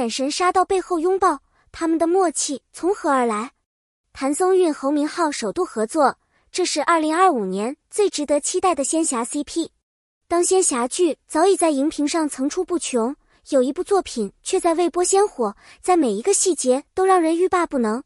眼神杀到背后拥抱，他们的默契从何而来？谭松韵、侯明昊首度合作，这是2025年最值得期待的仙侠 CP。当仙侠剧早已在荧屏上层出不穷，有一部作品却在未播先火，在每一个细节都让人欲罢不能。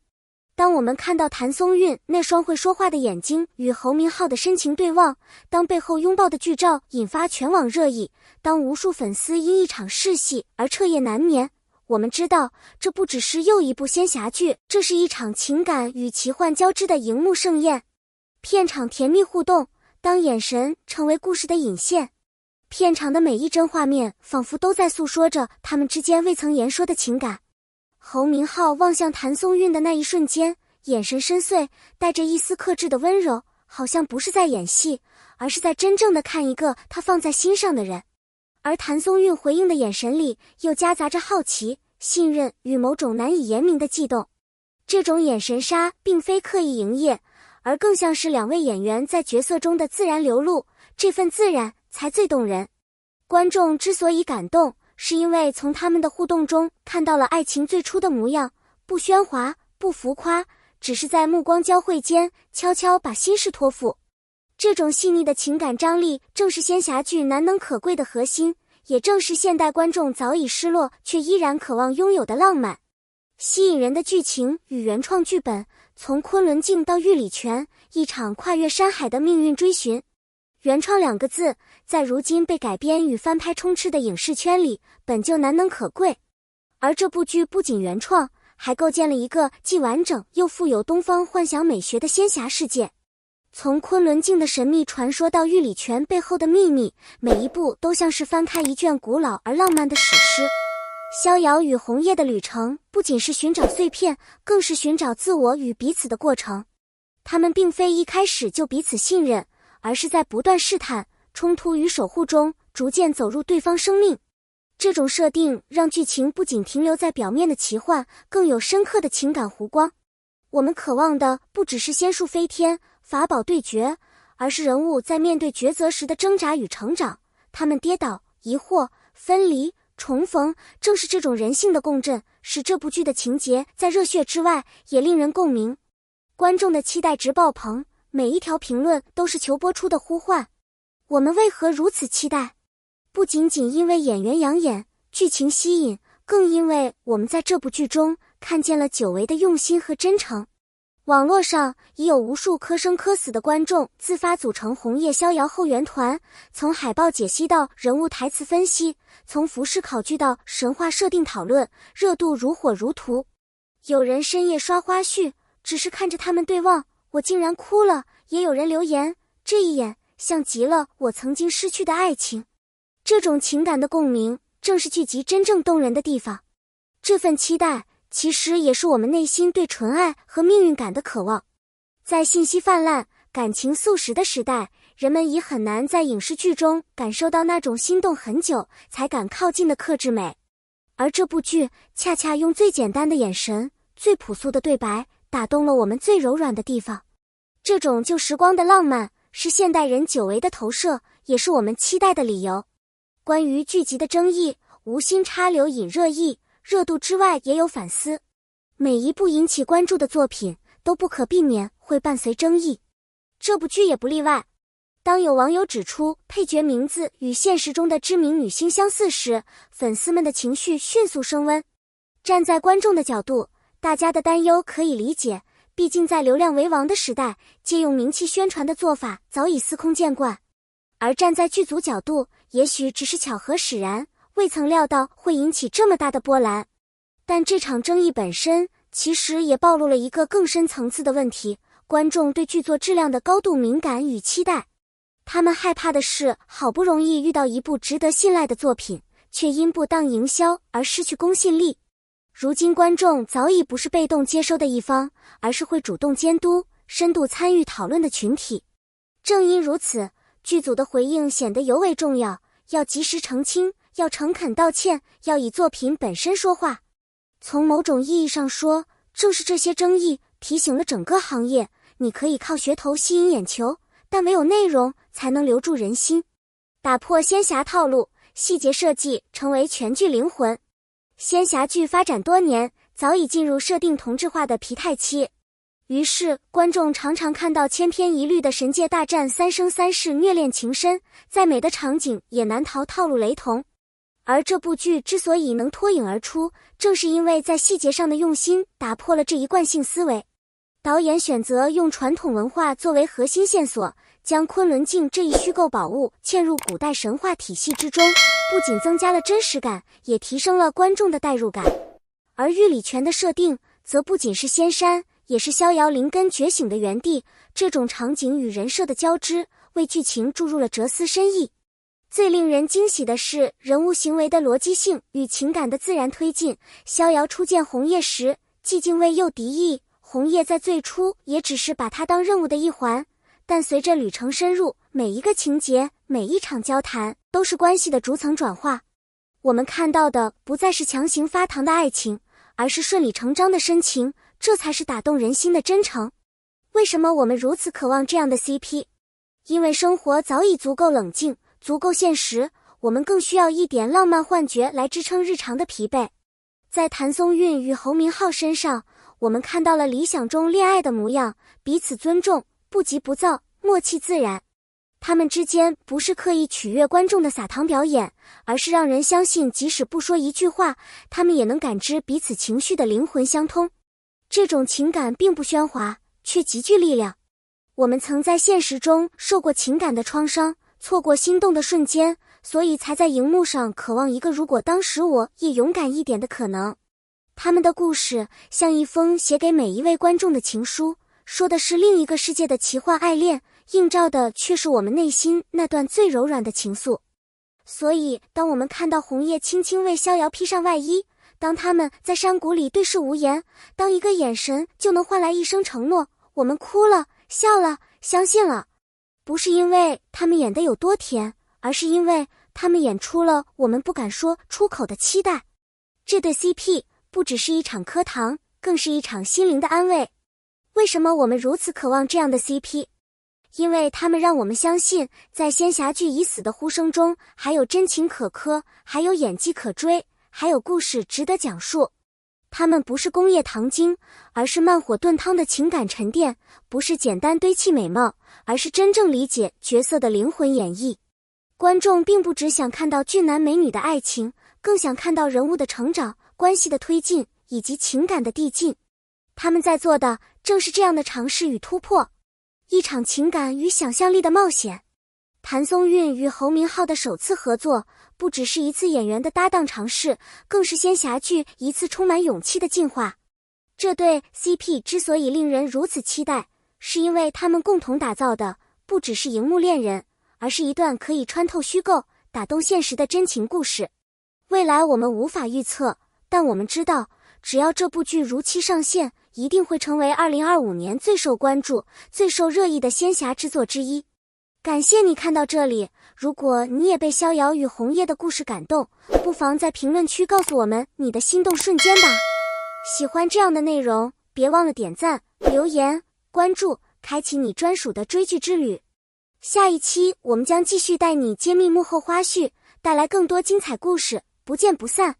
当我们看到谭松韵那双会说话的眼睛与侯明昊的深情对望，当背后拥抱的剧照引发全网热议，当无数粉丝因一场试戏而彻夜难眠，我们知道这不只是又一部仙侠剧，这是一场情感与奇幻交织的荧幕盛宴。片场甜蜜互动，当眼神成为故事的引线，片场的每一帧画面仿佛都在诉说着他们之间未曾言说的情感。侯明昊望向谭松韵的那一瞬间，眼神深邃，带着一丝克制的温柔，好像不是在演戏，而是在真正的看一个他放在心上的人。而谭松韵回应的眼神里又夹杂着好奇、信任与某种难以言明的悸动。这种眼神杀并非刻意营业，而更像是两位演员在角色中的自然流露，这份自然才最动人。观众之所以感动，是因为从他们的互动中看到了爱情最初的模样，不喧哗，不浮夸，只是在目光交汇间悄悄把心事托付。这种细腻的情感张力正是仙侠剧难能可贵的核心，也正是现代观众早已失落却依然渴望拥有的浪漫。吸引人的剧情与原创剧本，从昆仑镜到玉里泉，一场跨越山海的命运追寻。原创2个字，在如今被改编与翻拍充斥的影视圈里，本就难能可贵。而这部剧不仅原创，还构建了一个既完整又富有东方幻想美学的仙侠世界。从昆仑镜的神秘传说到玉里泉背后的秘密，每一步都像是翻开一卷古老而浪漫的史诗。逍遥与红叶的旅程，不仅是寻找碎片，更是寻找自我与彼此的过程。他们并非一开始就彼此信任，而是在不断试探、冲突与守护中，逐渐走入对方生命。这种设定让剧情不仅停留在表面的奇幻，更有深刻的情感弧光。我们渴望的不只是仙术飞天、法宝对决，而是人物在面对抉择时的挣扎与成长。他们跌倒、疑惑、分离、重逢，正是这种人性的共振，使这部剧的情节在热血之外也令人共鸣。观众的期待值爆棚，每一条评论都是求播出的呼唤。我们为何如此期待？不仅仅因为演员养眼、剧情吸引，更因为我们在这部剧中看见了久违的用心和真诚。网络上已有无数磕生磕死的观众自发组成红叶逍遥后援团，从海报解析到人物台词分析，从服饰考据到神话设定讨论，热度如火如荼。有人深夜刷花絮，只是看着他们对望，我竟然哭了。也有人留言，这一眼像极了我曾经失去的爱情。这种情感的共鸣，正是剧集真正动人的地方。这份期待其实也是我们内心对纯爱和命运感的渴望。在信息泛滥、感情速食的时代，人们已很难在影视剧中感受到那种心动很久才敢靠近的克制美。而这部剧恰恰用最简单的眼神、最朴素的对白，打动了我们最柔软的地方。这种旧时光的浪漫，是现代人久违的投射，也是我们期待的理由。关于剧集的争议，无心插柳引热议，热度之外也有反思。每一部引起关注的作品都不可避免会伴随争议，这部剧也不例外。当有网友指出配角名字与现实中的知名女星相似时，粉丝们的情绪迅速升温。站在观众的角度，大家的担忧可以理解，毕竟在流量为王的时代，借用名气宣传的做法早已司空见惯。而站在剧组角度，也许只是巧合使然，未曾料到会引起这么大的波澜。但这场争议本身其实也暴露了一个更深层次的问题，观众对剧作质量的高度敏感与期待。他们害怕的是好不容易遇到一部值得信赖的作品，却因不当营销而失去公信力。如今观众早已不是被动接收的一方，而是会主动监督、深度参与讨论的群体。正因如此，剧组的回应显得尤为重要，要及时澄清，要诚恳道歉，要以作品本身说话。从某种意义上说，正是这些争议提醒了整个行业，你可以靠噱头吸引眼球，但唯有内容才能留住人心。打破仙侠套路，细节设计成为全剧灵魂。仙侠剧发展多年，早已进入设定同质化的疲态期。于是，观众常常看到千篇一律的神界大战、三生三世虐恋情深，再美的场景也难逃套路雷同。而这部剧之所以能脱颖而出，正是因为在细节上的用心打破了这一惯性思维。导演选择用传统文化作为核心线索，将昆仑镜这一虚构宝物嵌入古代神话体系之中，不仅增加了真实感，也提升了观众的代入感。而玉里泉的设定则不仅是仙山，也是逍遥灵根觉醒的原地，这种场景与人设的交织，为剧情注入了哲思深意。最令人惊喜的是人物行为的逻辑性与情感的自然推进。逍遥初见红叶时，既敬畏又敌意，红叶在最初也只是把他当任务的一环，但随着旅程深入，每一个情节，每一场交谈，都是关系的逐层转化。我们看到的不再是强行发糖的爱情，而是顺理成章的深情，这才是打动人心的真诚。为什么我们如此渴望这样的 CP？ 因为生活早已足够冷静，足够现实，我们更需要一点浪漫幻觉来支撑日常的疲惫。在谭松韵与侯明昊身上，我们看到了理想中恋爱的模样，彼此尊重，不急不躁，默契自然。他们之间不是刻意取悦观众的撒糖表演，而是让人相信即使不说一句话，他们也能感知彼此情绪的灵魂相通。这种情感并不喧哗，却极具力量。我们曾在现实中受过情感的创伤，错过心动的瞬间，所以才在荧幕上渴望一个如果当时我也勇敢一点的可能。他们的故事像一封写给每一位观众的情书，说的是另一个世界的奇幻爱恋，映照的却是我们内心那段最柔软的情愫。所以当我们看到红叶轻轻为逍遥披上外衣，当他们在山谷里对视无言，当一个眼神就能换来一声承诺，我们哭了，笑了，相信了。不是因为他们演得有多甜，而是因为他们演出了我们不敢说出口的期待。这对 CP 不只是一场磕糖，更是一场心灵的安慰。为什么我们如此渴望这样的 CP？ 因为他们让我们相信，在仙侠剧已死的呼声中，还有真情可磕，还有演技可追，还有故事值得讲述。他们不是工业糖精，而是慢火炖汤的情感沉淀；不是简单堆砌美貌，而是真正理解角色的灵魂演绎。观众并不只想看到俊男美女的爱情，更想看到人物的成长、关系的推进以及情感的递进。他们在做的正是这样的尝试与突破，一场情感与想象力的冒险。谭松韵与侯明昊的首次合作，不只是一次演员的搭档尝试，更是仙侠剧一次充满勇气的进化。这对 CP 之所以令人如此期待，是因为他们共同打造的不只是荧幕恋人，而是一段可以穿透虚构、打动现实的真情故事。未来我们无法预测，但我们知道，只要这部剧如期上线，一定会成为2025年最受关注、最受热议的仙侠之作之一。感谢你看到这里，如果你也被逍遥与红叶的故事感动，不妨在评论区告诉我们你的心动瞬间吧。喜欢这样的内容，别忘了点赞、留言、关注，开启你专属的追剧之旅。下一期我们将继续带你揭秘幕后花絮，带来更多精彩故事，不见不散。